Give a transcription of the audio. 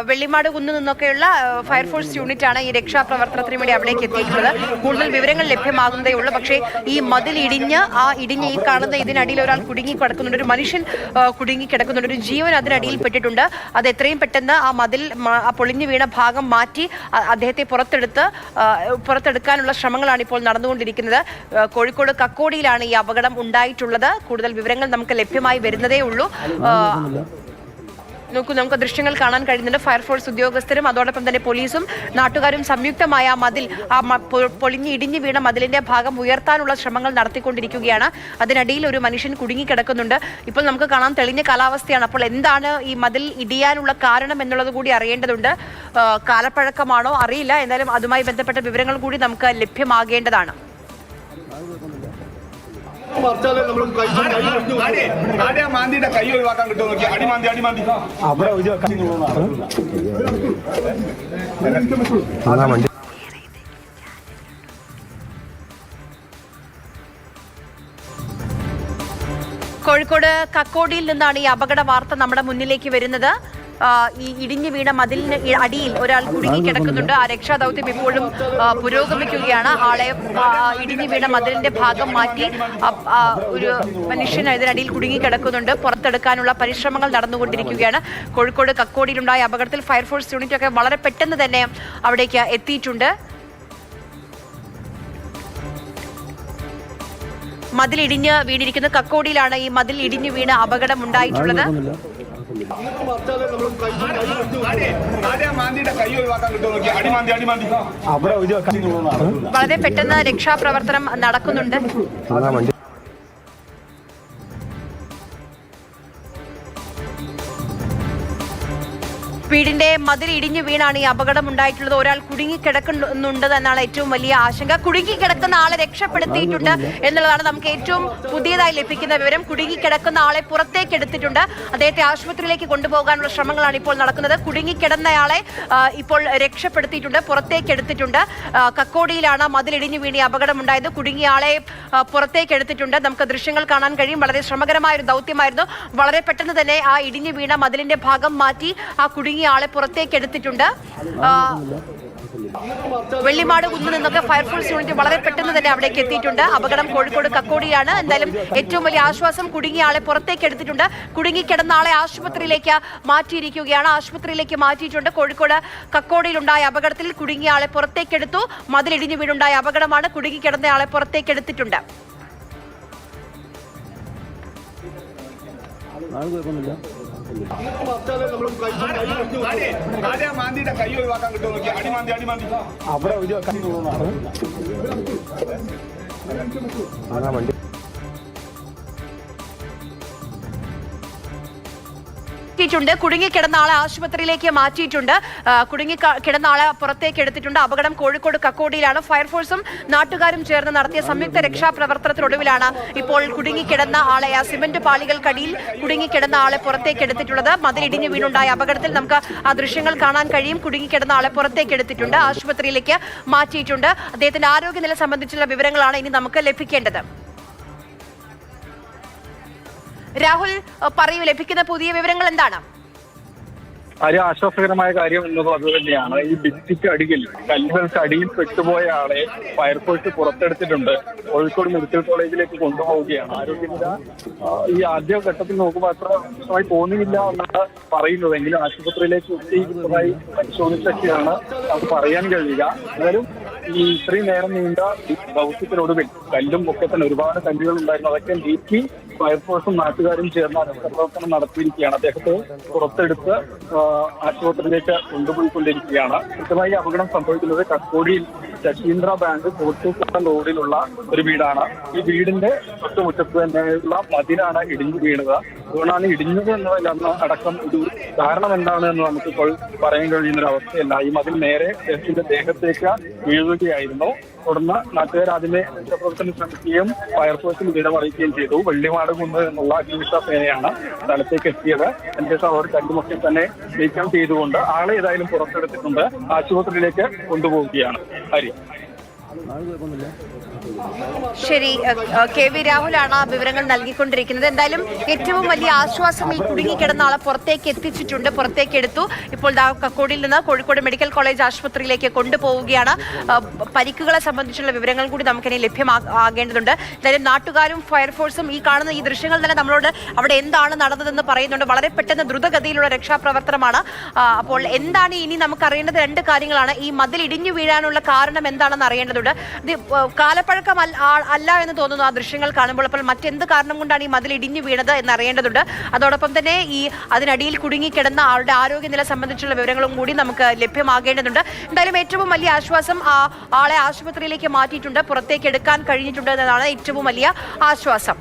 വെള്ളിമാട് കുന്നു നിന്നൊക്കെയുള്ള ഫയർഫോഴ്സ് യൂണിറ്റാണ് ഈ രക്ഷാപ്രവർത്തനത്തിന് വേണ്ടി അവിടേക്ക് എത്തിയിട്ടുള്ളത്. കൂടുതൽ വിവരങ്ങൾ ലഭ്യമാകുന്നതേ ഉള്ളൂ. പക്ഷേ ഈ മതിൽ ഇടിഞ്ഞ് ഈ കാണുന്ന ഇതിനടിയിൽ ഒരാൾ കുടുങ്ങി കിടക്കുന്നുണ്ട്, ഒരു മനുഷ്യൻ കുടുങ്ങി കിടക്കുന്നുണ്ട്, ഒരു ജീവൻ അതിനടിയിൽ പെട്ടിട്ടുണ്ട്. അത് എത്രയും പെട്ടെന്ന് ആ മതിൽ പൊളിഞ്ഞു വീണ ഭാഗം മാറ്റി അദ്ദേഹത്തെ പുറത്തെടുക്കാനുള്ള ശ്രമങ്ങളാണ് ഇപ്പോൾ നടന്നുകൊണ്ടിരിക്കുന്നത്. കോഴിക്കോട് കക്കോടിയിലാണ് ഈ അപകടം ഉണ്ടായിട്ടുള്ളത്. കൂടുതൽ വിവരങ്ങൾ നമുക്ക് ലഭ്യമായി വരുന്നതേ ഉള്ളൂ. നമുക്ക് ദൃശ്യങ്ങൾ കാണാൻ കഴിയുന്നുണ്ട്. ഫയർഫോഴ്സ് ഉദ്യോഗസ്ഥരും അതോടൊപ്പം തന്നെ പോലീസും നാട്ടുകാരും സംയുക്തമായ പൊളിഞ്ഞ് ഇടിഞ്ഞു വീണ മതിലിന്റെ ഭാഗം ഉയർത്താനുള്ള ശ്രമങ്ങൾ നടത്തിക്കൊണ്ടിരിക്കുകയാണ്. അതിനിടയിൽ ഒരു മനുഷ്യൻ കുടുങ്ങിക്കിടക്കുന്നുണ്ട്. ഇപ്പോൾ നമുക്ക് കാണാൻ തെളിഞ്ഞ കാലാവസ്ഥയാണ്. അപ്പോൾ എന്താണ് ഈ മതിൽ ഇടിയാനുള്ള കാരണം എന്നുള്ളത് കൂടി അറിയേണ്ടതുണ്ട്. കാലപ്പഴക്കമാണോ അറിയില്ല. എന്നാലും അതുമായി ബന്ധപ്പെട്ട വിവരങ്ങൾ കൂടി നമുക്ക് ലഭ്യമാകേണ്ടതാണ്. കൈ ഒഴിവാക്കാൻ കിട്ടുമോ നോക്കി അടിമാന്തി കോഴിക്കോട് കക്കോടിയിൽ നിന്നാണ് ഈ അപകട വാർത്ത നമ്മുടെ മുന്നിലേക്ക് വരുന്നത്. ഈ ഇടിഞ്ഞു വീണ മതിലിന് അടിയിൽ ഒരാൾ കുടുങ്ങിക്കിടക്കുന്നുണ്ട്. ആ രക്ഷാദൗത്യം ഇപ്പോഴും പുരോഗമിക്കുകയാണ്. ആളെ ഇടിഞ്ഞു വീണ മതിലിന്റെ ഭാഗം മാറ്റി ഒരു മനുഷ്യൻ ഇതിനടിയിൽ കുടുങ്ങിക്കിടക്കുന്നുണ്ട്. പുറത്തെടുക്കാനുള്ള പരിശ്രമങ്ങൾ നടന്നുകൊണ്ടിരിക്കുകയാണ്. കോഴിക്കോട് കക്കോടിയിലുണ്ടായ അപകടത്തിൽ ഫയർഫോഴ്സ് യൂണിറ്റ് ഒക്കെ വളരെ പെട്ടെന്ന് തന്നെ അവിടേക്ക് എത്തിയിട്ടുണ്ട്. മതിൽ ഇടിഞ്ഞ് വീണിരിക്കുന്ന കക്കോടിയിലാണ് ഈ മതിൽ ഇടിഞ്ഞു വീണ അപകടം ഉണ്ടായിട്ടുള്ളത്. വളരെ പെട്ടെന്ന് രക്ഷാപ്രവർത്തനം നടക്കുന്നുണ്ട്. വീടിന്റെ മതിൽ ഇടിഞ്ഞു വീണാണ് ഈ അപകടം ഉണ്ടായിട്ടുള്ളത്. ഒരാൾ കുടുങ്ങിക്കിടക്കുന്നുണ്ട് എന്നാണ് ഏറ്റവും വലിയ ആശങ്ക. കുടുങ്ങിക്കിടക്കുന്ന ആളെ രക്ഷപ്പെടുത്തിയിട്ടുണ്ട് എന്നുള്ളതാണ് നമുക്ക് ഏറ്റവും പുതിയതായി ലഭിക്കുന്ന വിവരം. കുടുങ്ങിക്കിടക്കുന്ന ആളെ പുറത്തേക്ക് എടുത്തിട്ടുണ്ട്. അദ്ദേഹത്തെ ആശുപത്രിയിലേക്ക് കൊണ്ടുപോകാനുള്ള ശ്രമങ്ങളാണ് ഇപ്പോൾ നടക്കുന്നത്. കുടുങ്ങിക്കിടന്നയാളെ ഇപ്പോൾ രക്ഷപ്പെടുത്തിയിട്ടുണ്ട്, പുറത്തേക്ക് എടുത്തിട്ടുണ്ട്. കക്കോടിയിലാണ് മതിൽ ഇടിഞ്ഞു വീണി അപകടം ഉണ്ടായത്. കുടുങ്ങിയ ആളെ പുറത്തേക്ക് എടുത്തിട്ടുണ്ട്. നമുക്ക് ദൃശ്യങ്ങൾ കാണാൻ കഴിയും. വളരെ ശ്രമകരമായ ഒരു ദൗത്യമായിരുന്നു. വളരെ പെട്ടെന്ന് തന്നെ ആ ഇടിഞ്ഞു വീണ മതിലിന്റെ ഭാഗം മാറ്റി ആ കുടുങ്ങിയ ആളെ പുറത്തേക്ക് എടുത്തിട്ടുണ്ട്. വെള്ളിമാട് കുന്നു നിന്നൊക്കെ ഫയർഫോഴ്സ് യൂണിറ്റ് വളരെ പെട്ടെന്ന് തന്നെ അവിടേക്ക് എത്തിയിട്ടുണ്ട്. അപകടം കോഴിക്കോട് കക്കോടിയാണ്. എന്തായാലും ഏറ്റവും വലിയ ആശ്വാസം, കുടുങ്ങിയ ആളെ പുറത്തേക്ക് എടുത്തിട്ടുണ്ട്. കുടുങ്ങിക്കിടന്ന ആളെ ആശുപത്രിയിലേക്ക് മാറ്റിയിരിക്കുകയാണ്. ആശുപത്രിയിലേക്ക് മാറ്റിയിട്ടുണ്ട്. കോഴിക്കോട് കക്കോടിയിലുണ്ടായ അപകടത്തിൽ കുടുങ്ങിയ ആളെ പുറത്തേക്കെടുത്തു. മതിലിടിഞ്ഞു വീടുണ്ടായ അപകടമാണ്. കുടുങ്ങിക്കിടന്ന ആളെ പുറത്തേക്ക് എടുത്തിട്ടുണ്ട്. കൈ ഒഴിവാക്കാൻ കിട്ടുമോ നോക്കി അടിമാന്തി കുടുങ്ങിക്കിടന്ന ആളെ ആശുപത്രിയിലേക്ക് മാറ്റിയിട്ടുണ്ട്. കുടുങ്ങിക്കിടന്ന ആളെ പുറത്തേക്ക് എടുത്തിട്ടുണ്ട്. അപകടം കോഴിക്കോട് കക്കോടിയിലാണ്. ഫയർഫോഴ്സും നാട്ടുകാരും ചേർന്ന് നടത്തിയ സംയുക്ത രക്ഷാപ്രവർത്തനത്തിനൊടുവിലാണ് ഇപ്പോൾ കുടുങ്ങിക്കിടന്ന ആളെ, ആ സിമന്റ് പാളികൾക്കടിയിൽ കുടുങ്ങിക്കിടന്ന ആളെ പുറത്തേക്ക് എടുത്തിട്ടുള്ളത്. മതിലിടിഞ്ഞു വീണുണ്ടായ അപകടത്തിൽ നമുക്ക് ആ ദൃശ്യങ്ങൾ കാണാൻ കഴിയും. കുടുങ്ങിക്കിടന്ന ആളെ പുറത്തേക്ക് എടുത്തിട്ടുണ്ട്, ആശുപത്രിയിലേക്ക് മാറ്റിയിട്ടുണ്ട്. അദ്ദേഹത്തിന്റെ ആരോഗ്യനില സംബന്ധിച്ചുള്ള വിവരങ്ങളാണ് ഇനി നമുക്ക് ലഭിക്കേണ്ടത്. രാഹുൽ പറയൂ, ലഭിക്കുന്ന പുതിയ വിവരങ്ങൾ എന്താണ്? ആശ്വാസകരമായ കാര്യം എന്നത് അത് തന്നെയാണ്. ഈ ഭിത്തിക്ക് അടിയിൽ, കല്ലുകൾക്ക് അടിയിൽ പെട്ടുപോയ ആളെ ഫയർഫോഴ്സ് പുറത്തെടുത്തിട്ടുണ്ട്. കോഴിക്കോട് മെഡിക്കൽ കോളേജിലേക്ക് കൊണ്ടുപോവുകയാണ്. ആരോഗ്യനില ഈ ആദ്യ ഘട്ടത്തിൽ നോക്കുമ്പോൾ അത്ര വ്യക്തമായി തോന്നിയില്ല എന്നാണ് പറയുന്നതെങ്കിലും ആശുപത്രിയിലേക്ക് എത്തിക്കുന്നതായി പരിശോധിച്ചൊക്കെയാണ് നമുക്ക് പറയാൻ കഴിയുക. എന്നാലും ഈ ഇത്രയും നേരം നീണ്ട ദൗത്യത്തിനൊടുവിൽ കല്ലും ഒക്കെ തന്നെ ഒരുപാട് കല്ലുകൾ ഉണ്ടായിരുന്നു. അതൊക്കെ നീക്കി ഫയർഫോഴ്സും നാട്ടുകാരും ചേർന്ന് രക്ഷാപ്രവർത്തനം നടത്തിയിരിക്കുകയാണ്. അദ്ദേഹത്തെ പുറത്തെടുത്ത് ആശുപത്രിയിലേക്ക് കൊണ്ടുപോയിക്കൊണ്ടിരിക്കുകയാണ്. കൃത്യമായി അപകടം സംഭവിക്കുന്നത് കക്കോടിയിൽ ശശീന്ദ്ര ബാങ്ക് കോട്ടൂക്കാട് റോഡിലുള്ള ഒരു വീടാണ്. ഈ വീടിന്റെ തൊട്ടുമുറ്റത്ത് തന്നെയുള്ള മതിലാണ് ഇടിഞ്ഞു വീണത്. അതുകൊണ്ടാണ് ഇടിഞ്ഞത് എന്നതല്ല അടക്കം ഒരു കാരണം എന്താണെന്ന് നമുക്കിപ്പോൾ പറയാൻ കഴിയുന്ന ഒരു അവസ്ഥയല്ല. ഈ മതിൽ നേരെ ദേഹത്തേക്ക് വീഴുകയായിരുന്നു. തുടർന്ന് നാട്ടുകാർ അതിനെ രക്ഷാപ്രവർത്തനം ശ്രമിക്കുകയും ഫയർഫോഴ്സിന് വിവരമറിയിക്കുകയും ചെയ്തു. വെള്ളിമാട് കുന്ന് എന്നുള്ള അഗ്നിരക്ഷാസേനയാണ് സ്ഥലത്തേക്ക് എത്തിയത്. അതിനുശേഷം അവർ കല്ലുമൊക്കെ തന്നെ നീക്കം ചെയ്തുകൊണ്ട് ആളെ ഏതായാലും പുറത്തെടുത്തിട്ടുണ്ട്. ആശുപത്രിയിലേക്ക് കൊണ്ടുപോവുകയാണ്. ഹരി. ശരി, കെ വി രാഹുലാണ് വിവരങ്ങൾ നൽകിക്കൊണ്ടിരിക്കുന്നത്. എന്തായാലും ഏറ്റവും വലിയ ആശ്വാസം ഈ കുടുങ്ങിക്കിടന്ന ആളെ പുറത്തേക്ക് എത്തിച്ചിട്ടുണ്ട്, പുറത്തേക്ക് എടുത്തു. ഇപ്പോൾ കക്കോടിയിൽ നിന്ന് കോഴിക്കോട് മെഡിക്കൽ കോളേജ് ആശുപത്രിയിലേക്ക് കൊണ്ടുപോവുകയാണ്. പരിക്കുകളെ സംബന്ധിച്ചുള്ള വിവരങ്ങൾ കൂടി നമുക്കിനി ലഭ്യമാകേണ്ടതുണ്ട്. എന്തായാലും നാട്ടുകാരും ഫയർഫോഴ്സും ഈ കാണുന്ന ഈ ദൃശ്യങ്ങൾ തന്നെ നമ്മളോട് അവിടെ എന്താണ് നടന്നതെന്ന് പറയുന്നുണ്ട്. വളരെ പെട്ടെന്ന് ദ്രുതഗതിയിലുള്ള രക്ഷാപ്രവർത്തനമാണ്. അപ്പോൾ എന്താണ് ഇനി നമുക്ക് അറിയേണ്ടത്? രണ്ട് കാര്യങ്ങളാണ്. ഈ മതിൽ ഇടിഞ്ഞു വീഴാനുള്ള കാരണം എന്താണെന്ന് അറിയേണ്ടതുണ്ട്. കാലപ്പഴക്കം അല്ല എന്ന് തോന്നുന്നു ആ ദൃശ്യങ്ങൾ കാണുമ്പോൾ. അപ്പോൾ മറ്റെന്ത് കാരണം കൊണ്ടാണ് ഈ മതിൽ ഇടിഞ്ഞു വീണത് എന്ന് അറിയേണ്ടതുണ്ട്. അതോടൊപ്പം തന്നെ ഈ അതിനടിയിൽ കുടുങ്ങിക്കിടന്ന ആളുടെ ആരോഗ്യനില സംബന്ധിച്ചുള്ള വിവരങ്ങളും കൂടി നമുക്ക് ലഭ്യമാകേണ്ടതുണ്ട്. എന്തായാലും ഏറ്റവും വലിയ ആശ്വാസം ആളെ ആശുപത്രിയിലേക്ക് മാറ്റിയിട്ടുണ്ട്, പുറത്തേക്ക് എടുക്കാൻ കഴിഞ്ഞിട്ടുണ്ട് എന്നതാണ് ഏറ്റവും വലിയ ആശ്വാസം.